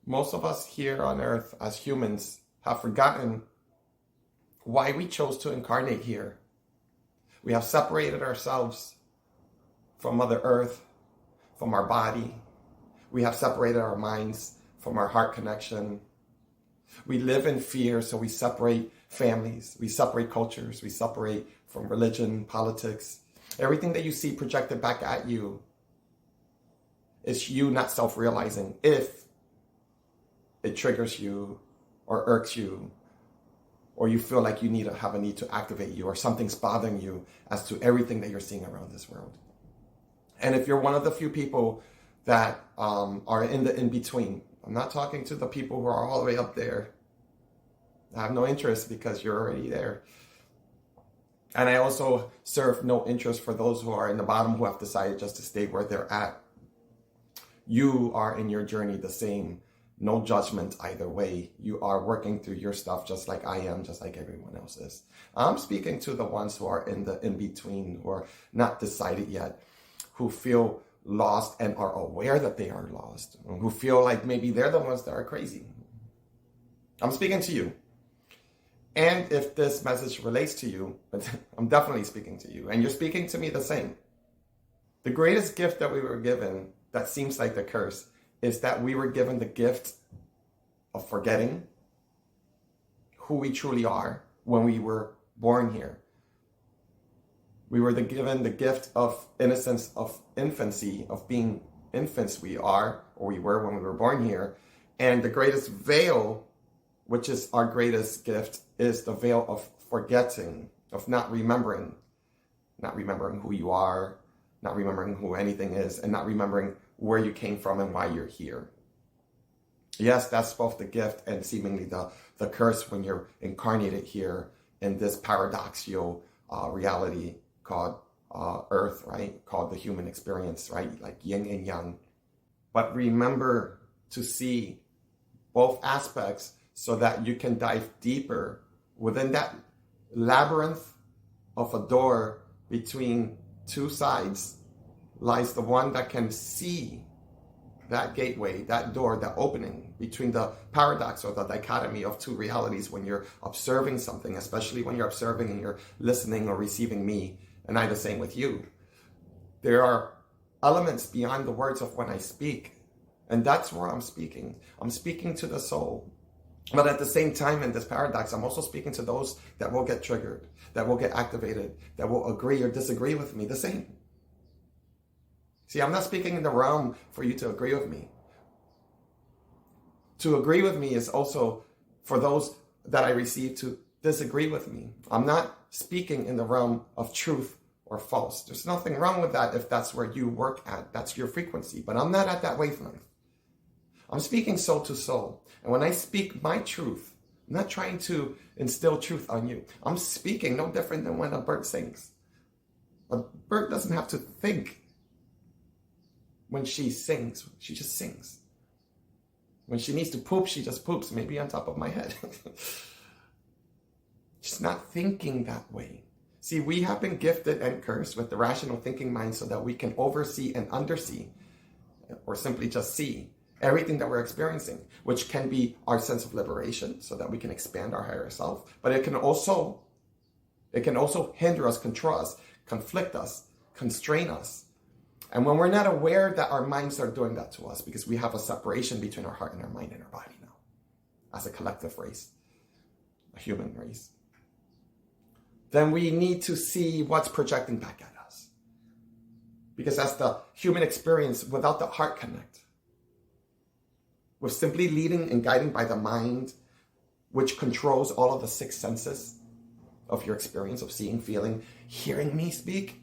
Most of us here on earth as humans have forgotten why we chose to incarnate here. We have separated ourselves from Mother Earth, from our body. We have separated our minds from our heart connection. We live in fear, so we separate families, we separate cultures, we separate from religion, politics. Everything that you see projected back at you is you not self-realizing if it triggers you or irks you, or you feel like you have a need to activate you, or something's bothering you as to everything that you're seeing around this world. And if you're one of the few people that are in the in-between, I'm not talking to the people who are all the way up there. I have no interest because you're already there. And I also serve no interest for those who are in the bottom who have decided just to stay where they're at. You are in your journey the same. No judgment either way. You are working through your stuff just like I am, just like everyone else is. I'm speaking to the ones who are in the in-between, who are not decided yet, who feel lost and are aware that they are lost, who feel like maybe they're the ones that are crazy. I'm speaking to you. And if this message relates to you, I'm definitely speaking to you. And you're speaking to me the same. The greatest gift that we were given that seems like the curse is that we were given the gift of forgetting who we truly are when we were born here. We were given the gift of innocence, of infancy, of being infants we are, or we were when we were born here. And the greatest veil, which is our greatest gift, is the veil of forgetting, of not remembering who you are, not remembering who anything is, and not remembering where you came from and why you're here. Yes, that's both the gift and seemingly the curse when you're incarnated here in this paradoxical reality called Earth, right? Called the human experience, right? Like yin and yang. But remember to see both aspects so that you can dive deeper within that labyrinth of a door between two sides. Lies the one that can see that gateway, that door, that opening between the paradox or the dichotomy of two realities when you're observing something, especially when you're observing and you're listening or receiving me, and I the same with you. There are elements beyond the words of when I speak, and that's where I'm speaking. I'm speaking to the soul. But at the same time, in this paradox, I'm also speaking to those that will get triggered, that will get activated, that will agree or disagree with me the same. See, I'm not speaking in the realm for you to agree with me. To agree with me is also for those that I receive to disagree with me. I'm not speaking in the realm of truth or false. There's nothing wrong with that if that's where you work at. That's your frequency. But I'm not at that wavelength. I'm speaking soul to soul. And when I speak my truth, I'm not trying to instill truth on you. I'm speaking no different than when a bird sings. A bird doesn't have to think. When she sings, she just sings. When she needs to poop, she just poops, maybe on top of my head. She's not thinking that way. See, we have been gifted and cursed with the rational thinking mind so that we can oversee and undersee, or simply just see, everything that we're experiencing, which can be our sense of liberation so that we can expand our higher self. But it can also hinder us, control us, conflict us, constrain us. And when we're not aware that our minds are doing that to us, because we have a separation between our heart and our mind and our body now, as a collective race, a human race, then we need to see what's projecting back at us. Because that's the human experience without the heart connect. We're simply leading and guiding by the mind, which controls all of the six senses of your experience of seeing, feeling, hearing me speak.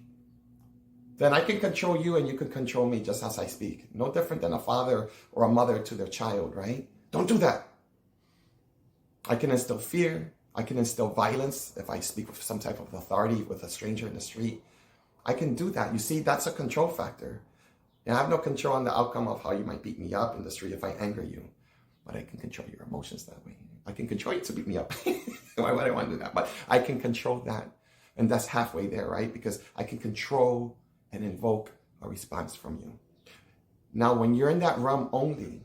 Then I can control you and you can control me just as I speak. No different than a father or a mother to their child, right? Don't do that. I can instill fear. I can instill violence if I speak with some type of authority with a stranger in the street. I can do that. You see, that's a control factor. And I have no control on the outcome of how you might beat me up in the street if I anger you. But I can control your emotions that way. I can control you to beat me up. Why would I want to do that? But I can control that. And that's halfway there, right? Because I can control and invoke a response from you. Now, when you're in that realm only,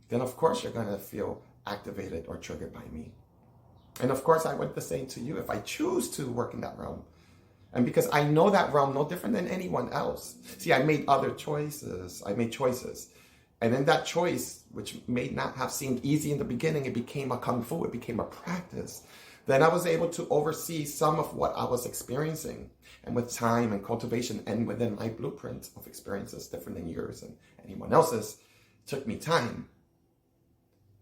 then of course you're going to feel activated or triggered by me. And of course I would the same to you if I choose to work in that realm. And because I know that realm no different than anyone else. See, I made other choices. I made choices. And in that choice, which may not have seemed easy in the beginning, it became a kung fu, it became a practice. Then I was able to oversee some of what I was experiencing. And with time and cultivation and within my blueprint of experiences, different than yours and anyone else's, it took me time.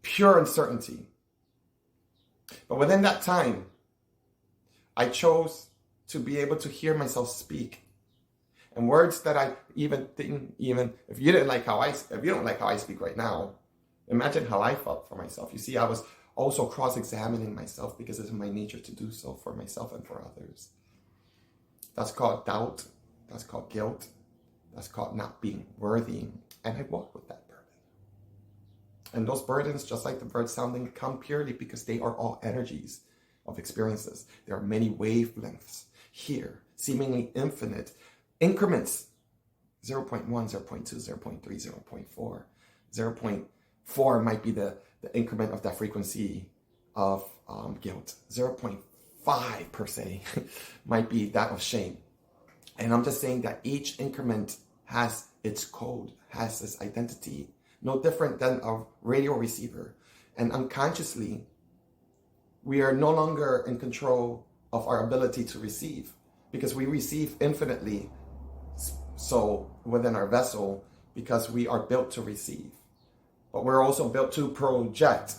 Pure uncertainty. But within that time, I chose to be able to hear myself speak. And words that I didn't even, if you don't like how I speak right now, imagine how I felt for myself. You see, I was also cross-examining myself because it's my nature to do so for myself and for others. That's called doubt. That's called guilt. That's called not being worthy. And I walk with that burden. And those burdens, just like the bird sounding, come purely because they are all energies of experiences. There are many wavelengths here, seemingly infinite increments. 0.1, 0.2, 0.3, 0.4. 0.4 might be the increment of that frequency of guilt. 0.5 per se might be that of shame. And I'm just saying that each increment has its code, has its identity, no different than a radio receiver. And unconsciously, we are no longer in control of our ability to receive, because we receive infinitely so within our vessel, because we are built to receive. But we're also built to project,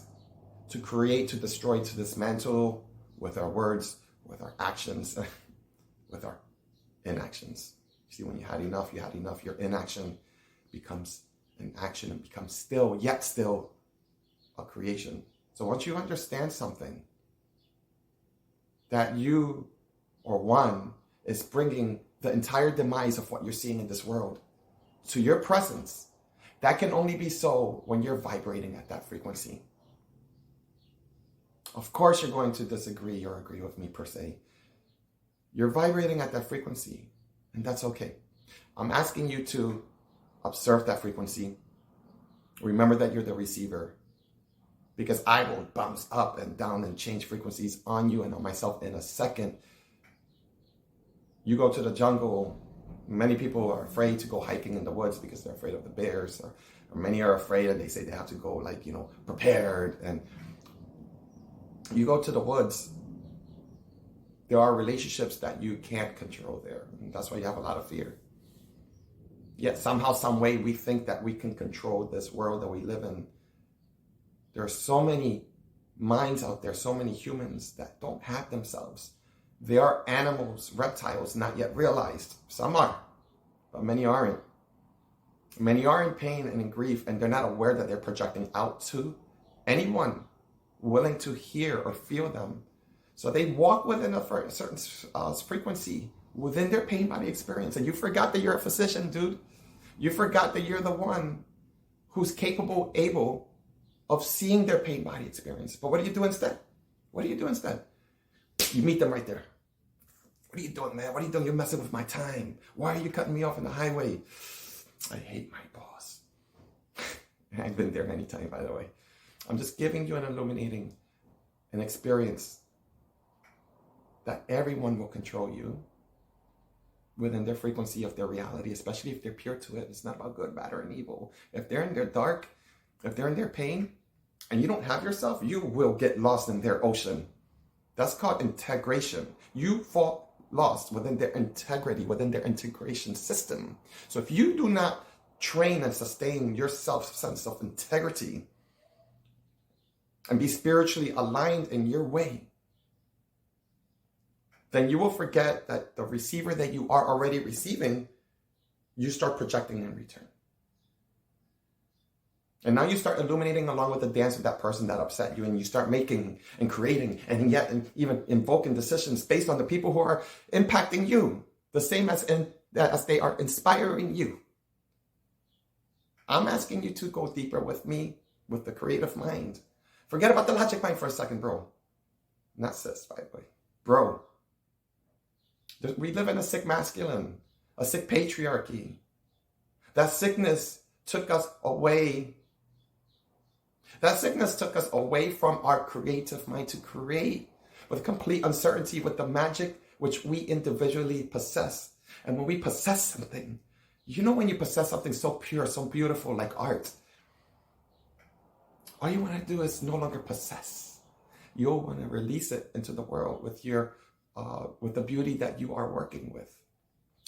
to create, to destroy, to dismantle with our words, with our actions, with our inactions. See, when you had enough, your inaction becomes an action and becomes still, yet still a creation. So once you understand something, that you or one is bringing the entire demise of what you're seeing in this world to your presence, that can only be so when you're vibrating at that frequency. Of course, you're going to disagree or agree with me per se. You're vibrating at that frequency, and that's okay. I'm asking you to observe that frequency. Remember that you're the receiver, because I will bounce up and down and change frequencies on you and on myself in a second. You go to the jungle, many people are afraid to go hiking in the woods because they're afraid of the bears, or many are afraid and they say they have to go prepared. And you go to the woods, there are relationships that you can't control there. And that's why you have a lot of fear. Yet somehow, some way, we think that we can control this world that we live in. There are so many minds out there, so many humans that don't have themselves. They are animals, reptiles, not yet realized. Some are, but many aren't. Many are in pain and in grief, and they're not aware that they're projecting out to anyone willing to hear or feel them. So they walk within a certain frequency within their pain body experience. And you forgot that you're a physician, dude. You forgot that you're the one who's capable, able of seeing their pain body experience. But what do you do instead? What do you do instead? You meet them right there. What are you doing, man? What are you doing? You're messing with my time. Why are you cutting me off in the highway? I hate my boss. I've been there many times, by the way. I'm just giving you an illuminating, an experience that everyone will control you within their frequency of their reality, especially if they're pure to it. It's not about good, bad, or an evil. If they're in their dark, if they're in their pain, and you don't have yourself, you will get lost in their ocean. That's called integration. You fall lost within their integrity, within their integration system. So if you do not train and sustain your sense of integrity and be spiritually aligned in your way, then you will forget that the receiver that you are already receiving, you start projecting in return. And now you start illuminating along with the dance of that person that upset you, and you start making and creating and yet even invoking decisions based on the people who are impacting you, the same as they are inspiring you. I'm asking you to go deeper with me, with the creative mind. Forget about the logic mind for a second, bro. Not sis, by the way. Bro. We live in a sick masculine, a sick patriarchy. That sickness took us away That sickness took us away from our creative mind to create with complete uncertainty with the magic which we individually possess. And when we possess something, you know, when you possess something so pure, so beautiful like art, all you want to do is no longer possess. You'll want to release it into the world with with the beauty that you are working with.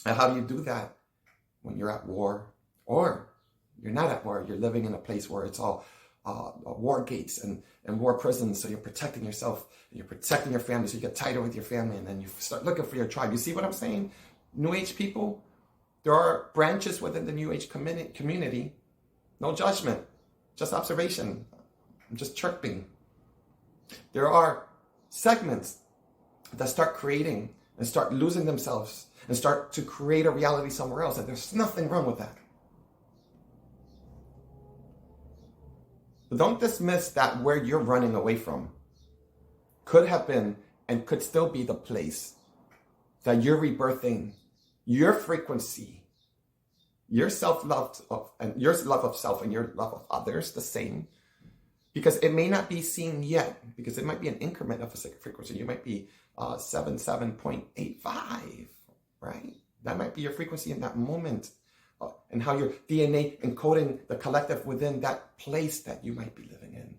And how do you do that? When you're at war, or you're not at war, you're living in a place where it's all war gates and war prisons. So you're protecting yourself, and you're protecting your family, so you get tighter with your family, and then you start looking for your tribe. You see what I'm saying? New Age people, there are branches within the New Age community. No judgment, just observation. I'm just chirping. There are segments that start creating and start losing themselves and start to create a reality somewhere else. And there's nothing wrong with that. But don't dismiss that where you're running away from could have been and could still be the place that you're rebirthing your frequency, your self-love and your love of self and your love of others the same. Because it may not be seen yet, because it might be an increment of a frequency. You might be 77.85, right? That might be your frequency in that moment, and how your DNA encoding the collective within that place that you might be living in.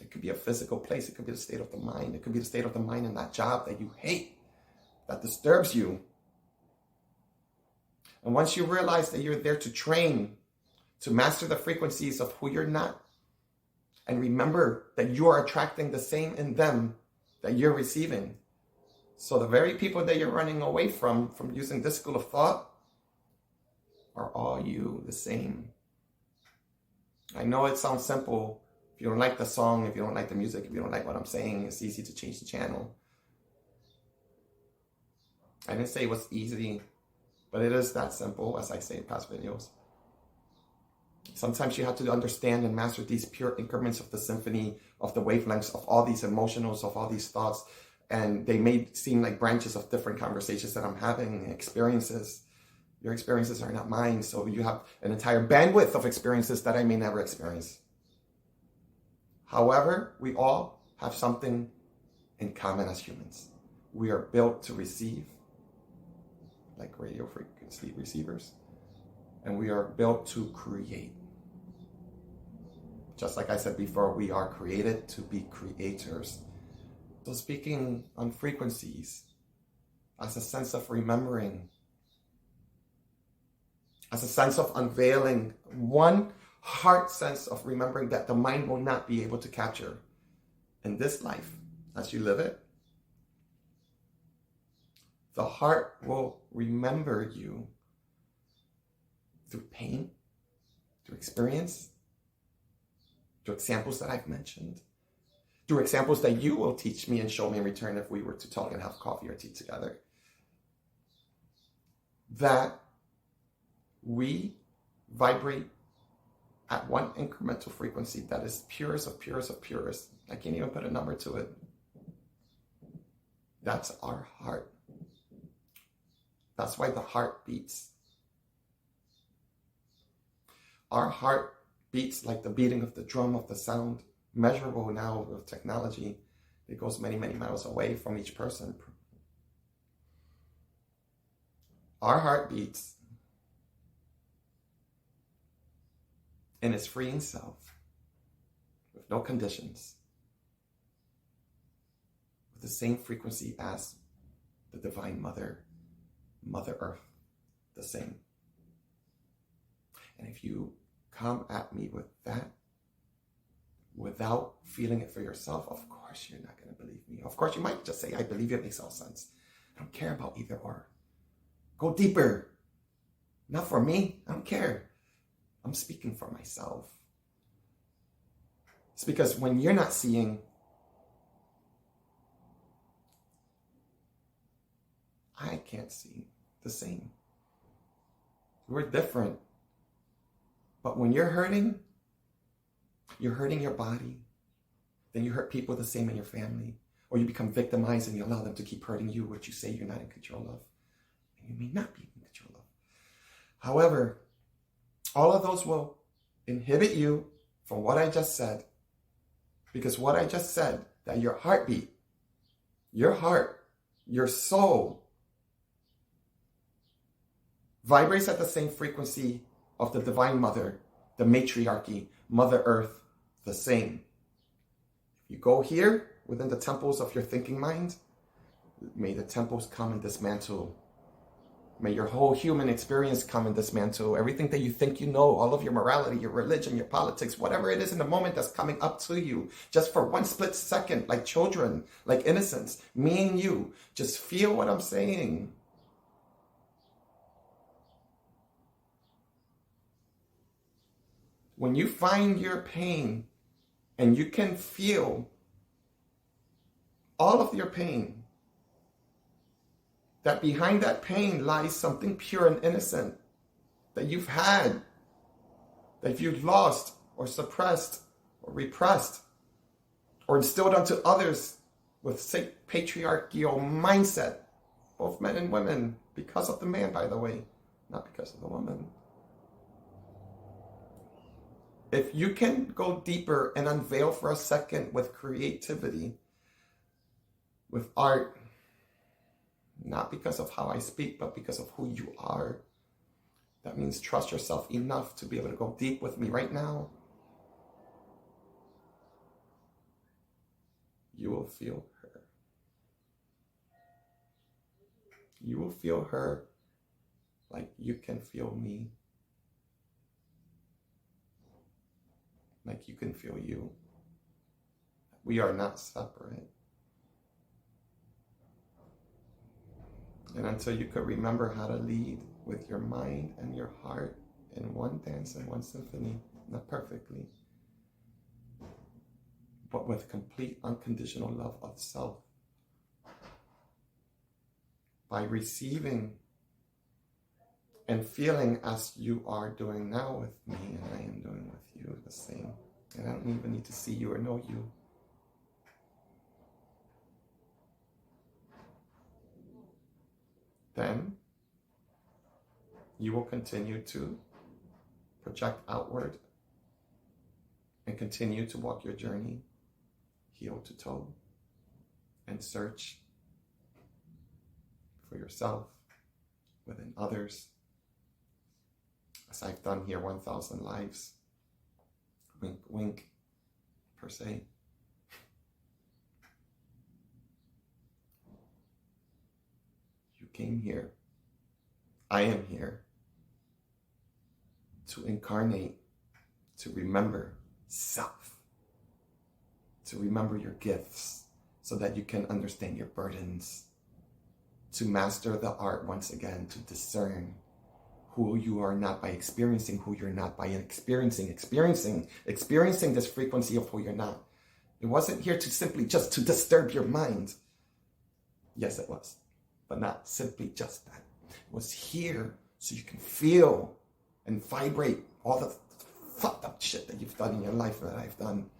It could be a physical place. It could be the state of the mind. It could be the state of the mind in that job that you hate, that disturbs you. And once you realize that you're there to train, to master the frequencies of who you're not, and remember that you are attracting the same in them that you're receiving. So the very people that you're running away from using this school of thought, are all you the same. I know it sounds simple. If you don't like the song, if you don't like the music, if you don't like what I'm saying, it's easy to change the channel. I didn't say it was easy, but it is that simple, as I say in past videos. Sometimes you have to understand and master these pure increments of the symphony, of the wavelengths, of all these emotionals, of all these thoughts. And they may seem like branches of different conversations that I'm having, experiences. Your experiences are not mine, so you have an entire bandwidth of experiences that I may never experience. However, we all have something in common as humans. We are built to receive, like radio frequency receivers, and we are built to create. Just like I said before, we are created to be creators. So speaking on frequencies, as a sense of remembering, as a sense of unveiling, one heart sense of remembering that the mind will not be able to capture in this life as you live it. The heart will remember you through pain, through experience, through examples that I've mentioned, through examples that you will teach me and show me in return if we were to talk and have coffee or tea together. That we vibrate at one incremental frequency that is purest of purest of purest. I can't even put a number to it. That's our heart. That's why the heart beats. Our heart beats like the beating of the drum of the sound, measurable now with technology. It goes many, many miles away from each person. Our heart beats in its freeing self, with no conditions, with the same frequency as the Divine Mother, Mother Earth, the same. And if you come at me with that, without feeling it for yourself, of course you're not going to believe me. Of course you might just say, I believe you, it makes all sense. I don't care about either or. Go deeper. Not for me. I don't care. I'm speaking for myself. It's because when you're not seeing, I can't see the same. We're different. But when you're hurting your body, then you hurt people the same in your family, or you become victimized and you allow them to keep hurting you, what you say you're not in control of, and you may not be in control of. However, all of those will inhibit you from what I just said. Because what I just said, that your heartbeat, your heart, your soul vibrates at the same frequency of the Divine Mother, the matriarchy, Mother Earth, the same. If you go here within the temples of your thinking mind, may the temples come and dismantle. May your whole human experience come and dismantle. Everything that you think you know, all of your morality, your religion, your politics, whatever it is in the moment that's coming up to you, just for one split second, like children, like innocence, me and you, just feel what I'm saying. When you find your pain and you can feel all of your pain, that behind that pain lies something pure and innocent that you've had, that you've lost or suppressed or repressed or instilled onto others with, say, patriarchal mindset, both men and women, because of the man, by the way, not because of the woman. If you can go deeper and unveil for a second with creativity, with art, not because of how I speak, but because of who you are. That means trust yourself enough to be able to go deep with me right now. You will feel her. You will feel her like you can feel me. Like you can feel you. We are not separate. And until you could remember how to lead with your mind and your heart in one dance and one symphony, not perfectly, but with complete unconditional love of self, by receiving and feeling as you are doing now with me, and I am doing with you the same. And I don't even need to see you or know you. Then you will continue to project outward and continue to walk your journey, heel to toe, and search for yourself within others, as I've done here 1,000 lives. Wink, wink, per se. Came here, I am here to incarnate, to remember self, to remember your gifts so that you can understand your burdens, to master the art once again, to discern who you are not by experiencing who you're not, by experiencing this frequency of who you're not. It wasn't here to simply just to disturb your mind. Yes, it was. But not simply just that. It was here so you can feel and vibrate all the fucked up shit that you've done in your life, that I've done,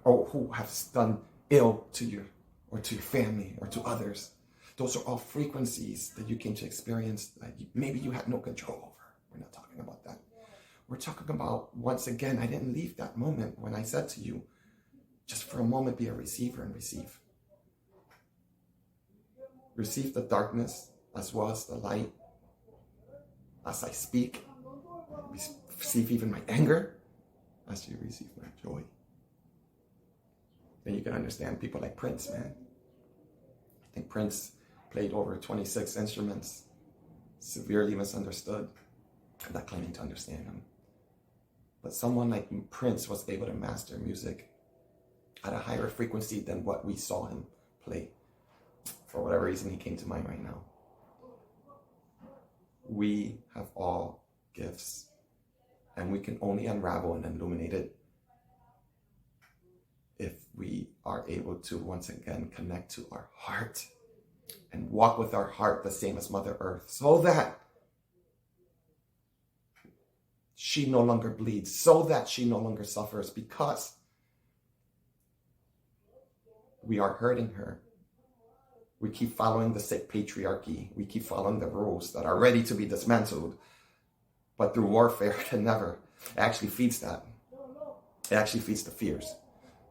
or who has done ill to you, or to your family, or to others. Those are all frequencies that you came to experience that maybe you had no control over. We're not talking about that. We're talking about, once again, I didn't leave that moment when I said to you, just for a moment be a receiver and receive. Receive the darkness as well as the light. As I speak, receive even my anger as you receive my joy. Then you can understand people like Prince, man. I think Prince played over 26 instruments, severely misunderstood. I'm not claiming to understand him. But someone like Prince was able to master music at a higher frequency than what we saw him play. For whatever reason, he came to mind right now. We have all gifts, and we can only unravel and illuminate it if we are able to once again connect to our heart and walk with our heart the same as Mother Earth, so that she no longer bleeds, so that she no longer suffers, because we are hurting her. We keep following the sick patriarchy. We keep following the rules that are ready to be dismantled. But through warfare, it can never. It actually feeds that. It actually feeds the fears.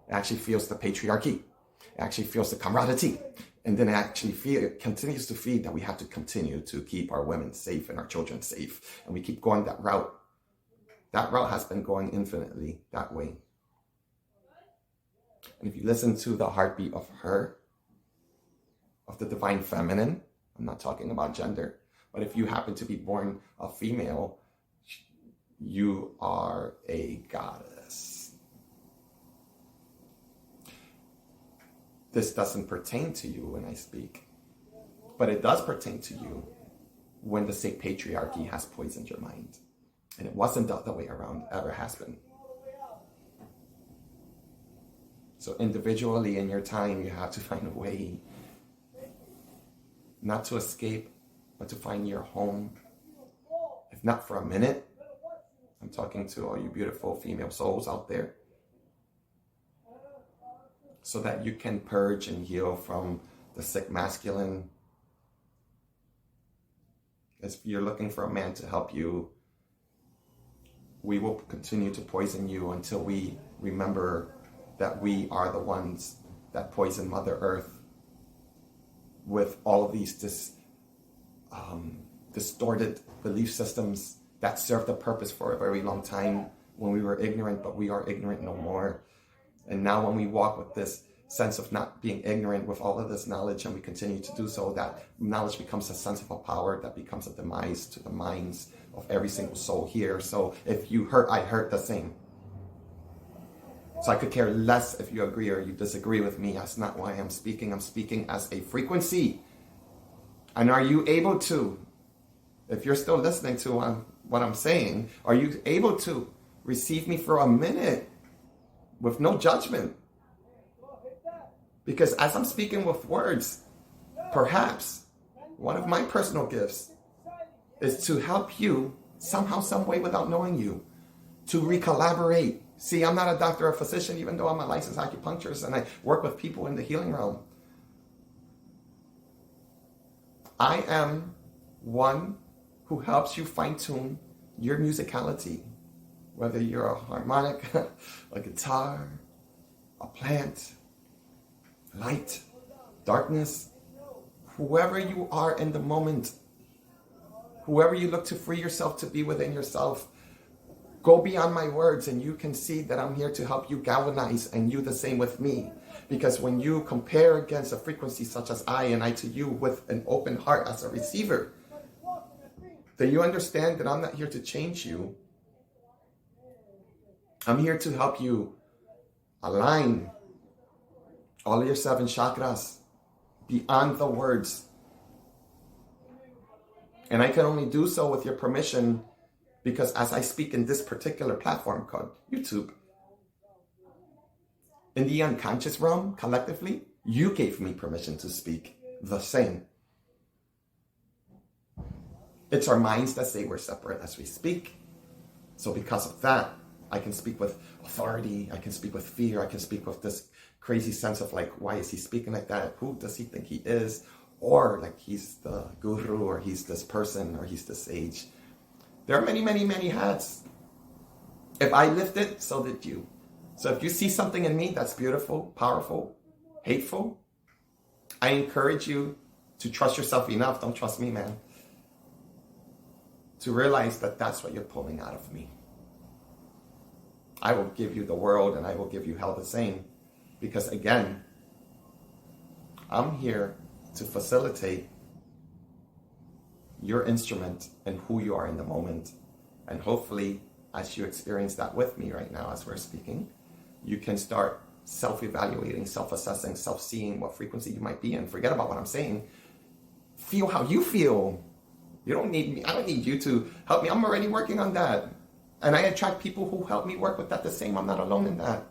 It actually feels the patriarchy. It actually feels the camaraderie. And then it actually continues to feed that we have to continue to keep our women safe and our children safe. And we keep going that route. That route has been going infinitely that way. And if you listen to the heartbeat of her, of the divine feminine, I'm not talking about gender, but if you happen to be born a female, you are a goddess. This doesn't pertain to you when I speak, but it does pertain to you when the same patriarchy has poisoned your mind. And it wasn't the other way around, ever has been. So individually in your time, you have to find a way not to escape, but to find your home. If not for a minute, I'm talking to all you beautiful female souls out there, so that you can purge and heal from the sick masculine. If you're looking for a man to help you, we will continue to poison you until we remember that we are the ones that poison Mother Earth with all of these distorted belief systems that served a purpose for a very long time when we were ignorant, but we are ignorant no more. And now when we walk with this sense of not being ignorant with all of this knowledge, and we continue to do so, that knowledge becomes a sense of a power that becomes a demise to the minds of every single soul here. So if you hurt, I hurt the same. So I could care less if you agree or you disagree with me. That's not why I'm speaking. I'm speaking as a frequency. And are you able to, if you're still listening to what I'm saying, are you able to receive me for a minute with no judgment? Because as I'm speaking with words, perhaps one of my personal gifts is to help you somehow, some way, without knowing you, to recalibrate. See, I'm not a doctor or physician, even though I'm a licensed acupuncturist and I work with people in the healing realm. I am one who helps you fine-tune your musicality, whether you're a harmonic, a guitar, a plant, light, darkness, whoever you are in the moment, whoever you look to free yourself to be within yourself, go beyond my words and you can see that I'm here to help you galvanize, and you the same with me. Because when you compare against a frequency such as I, and I to you with an open heart as a receiver, then you understand that I'm not here to change you. I'm here to help you align all of your 7 chakras beyond the words. And I can only do so with your permission, because as I speak in this particular platform called YouTube, in the unconscious realm, collectively, you gave me permission to speak the same. It's our minds that say we're separate as we speak. So because of that, I can speak with authority, I can speak with fear, I can speak with this crazy sense of like, why is he speaking like that? Who does he think he is? Or like he's the guru, or he's this person, or he's the sage. There are many, many, many hats. If I lift it, so did you. So if you see something in me that's beautiful, powerful, hateful, I encourage you to trust yourself enough, don't trust me, man, to realize that that's what you're pulling out of me. I will give you the world and I will give you hell the same. Because again, I'm here to facilitate your instrument and who you are in the moment. And hopefully, as you experience that with me right now as we're speaking, you can start self-evaluating, self-assessing, self-seeing what frequency you might be in. Forget about what I'm saying. Feel how you feel. You don't need me. I don't need you to help me. I'm already working on that. And I attract people who help me work with that the same. I'm not alone in that.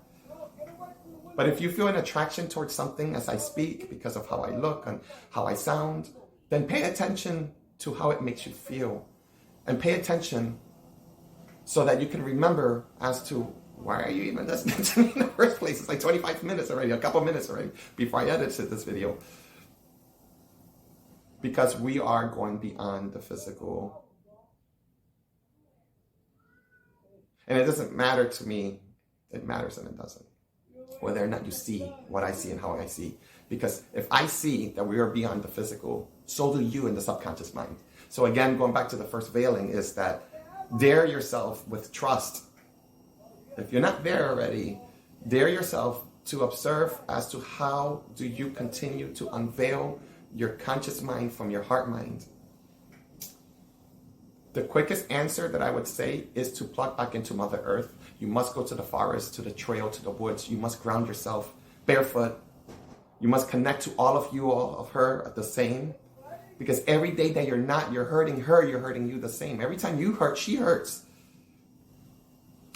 But if you feel an attraction towards something as I speak because of how I look and how I sound, then pay attention to how it makes you feel. And pay attention so that you can remember as to why are you even listening to me in the first place. It's like 25 minutes already, a couple minutes already before I edited this video. Because we are going beyond the physical. And it doesn't matter to me It matters and it doesn't. Whether or not you see what I see and how I see. Because if I see that we are beyond the physical, so do you in the subconscious mind. So again, going back to the first veiling, is that dare yourself with trust. If you're not there already, dare yourself to observe as to how do you continue to unveil your conscious mind from your heart mind. The quickest answer that I would say is to plug back into Mother Earth. You must go to the forest, to the trail, to the woods. You must ground yourself barefoot. You must connect to all of her at the same. Because every day that you're not, you're hurting her, you're hurting you the same. Every time you hurt, she hurts.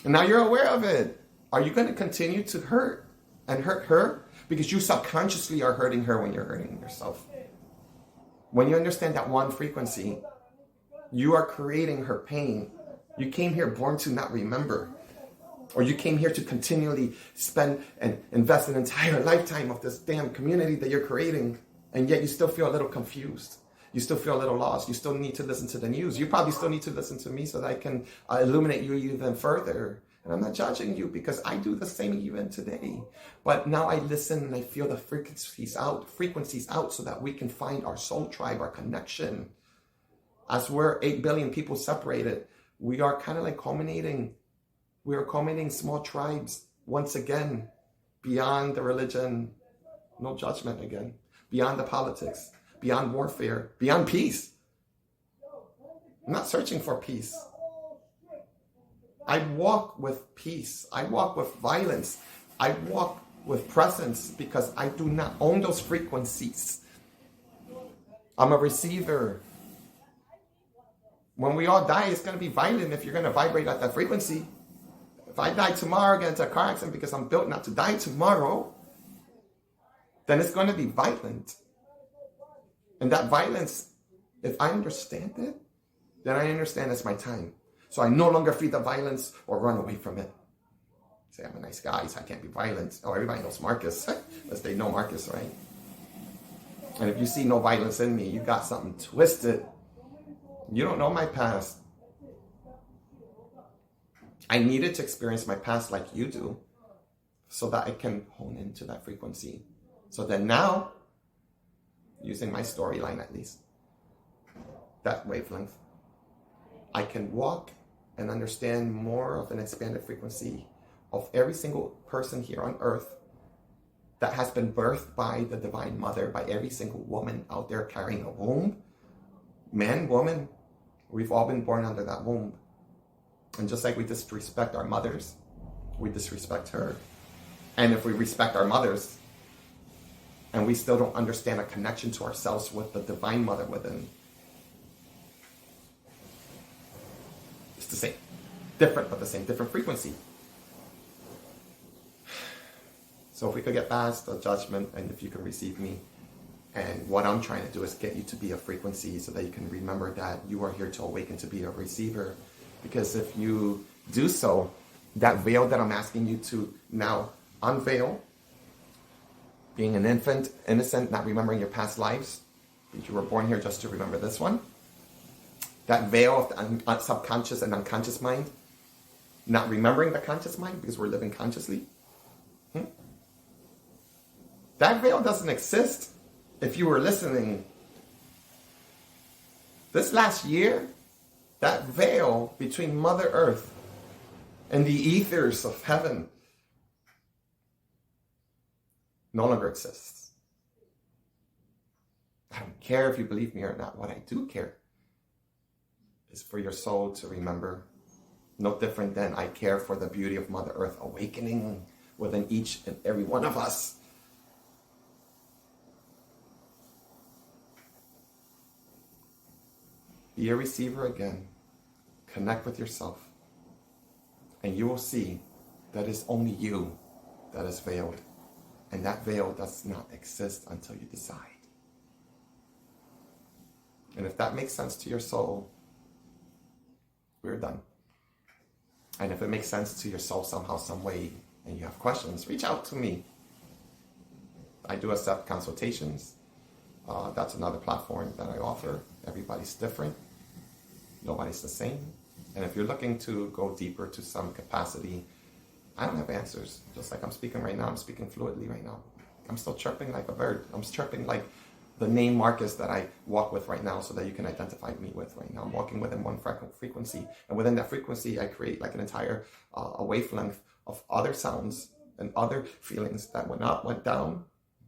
And now you're aware of it. Are you going to continue to hurt and hurt her? Because you subconsciously are hurting her when you're hurting yourself. When you understand that one frequency, you are creating her pain. You came here born to not remember. Or you came here to continually spend and invest an entire lifetime of this damn community that you're creating. And yet you still feel a little confused. You still feel a little lost. You still need to listen to the news. You probably still need to listen to me so that I can illuminate you even further. And I'm not judging you because I do the same even today. But now I listen and I feel the frequencies out so that we can find our soul tribe, our connection. As we're 8 billion people separated, we are kind of like culminating. We are culminating small tribes once again, beyond the religion, no judgment again, beyond the politics, beyond warfare, beyond peace. I'm not searching for peace. I walk with peace. I walk with violence. I walk with presence because I do not own those frequencies. I'm a receiver. When we all die, it's going to be violent if you're going to vibrate at that frequency. If I die tomorrow, get into a car accident because I'm built not to die tomorrow, then it's going to be violent. And that violence, if I understand it, then I understand it's my time. So I no longer feed the violence or run away from it. Say, I'm a nice guy, so I can't be violent. Oh, everybody knows Marcus. Unless they know Marcus, right? And if you see no violence in me, you got something twisted. You don't know my past. I needed to experience my past like you do so that I can hone into that frequency. So that now, using my storyline at least, that wavelength, I can walk and understand more of an expanded frequency of every single person here on earth that has been birthed by the Divine Mother, by every single woman out there carrying a womb. Man, woman, we've all been born under that womb. And just like we disrespect our mothers, we disrespect her. And if we respect our mothers, and we still don't understand a connection to ourselves with the Divine Mother within, it's the same. Different, but the same, different frequency. So if we could get past the judgment, and if you could receive me, and what I'm trying to do is get you to be a frequency so that you can remember that you are here to awaken to be a receiver. Because if you do so, that veil that I'm asking you to now unveil, being an infant, innocent, not remembering your past lives, because you were born here just to remember this one, that veil of the subconscious and unconscious mind, not remembering the conscious mind because we're living consciously, that veil doesn't exist. If you were listening, this last year, that veil between Mother Earth and the ethers of heaven no longer exists. I don't care if you believe me or not. What I do care is for your soul to remember, no different than I care for the beauty of Mother Earth awakening within each and every one of us. Be a receiver again. Connect with yourself. And you will see that it's only you that is veiled. And that veil does not exist until you decide. And if that makes sense to your soul, we're done. And if it makes sense to your soul somehow, some way, and you have questions, reach out to me. I do accept consultations. That's another platform that I offer. Everybody's different. Nobody's the same. And if you're looking to go deeper to some capacity, I don't have answers. Just like I'm speaking right now, I'm speaking fluidly right now. I'm still chirping like a bird. I'm chirping like the name Marcus that I walk with right now, so that you can identify me with right now. I'm walking within one frequency, and within that frequency, I create like an entire a wavelength of other sounds and other feelings that went up, went down.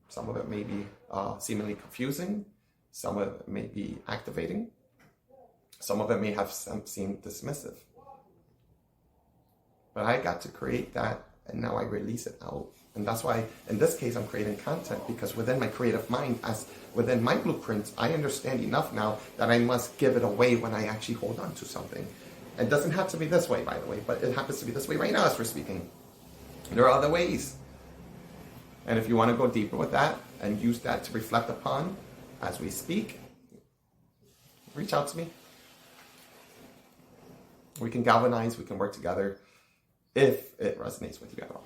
Some of it may be seemingly confusing. Some of it may be activating. Some of it may have seemed dismissive. But I got to create that, and now I release it out. And that's why, in this case, I'm creating content, because within my creative mind, as within my blueprints, I understand enough now that I must give it away when I actually hold on to something. It doesn't have to be this way, by the way, but it happens to be this way right now as we're speaking. There are other ways. And if you want to go deeper with that and use that to reflect upon as we speak, reach out to me. We can galvanize, we can work together if it resonates with you at all.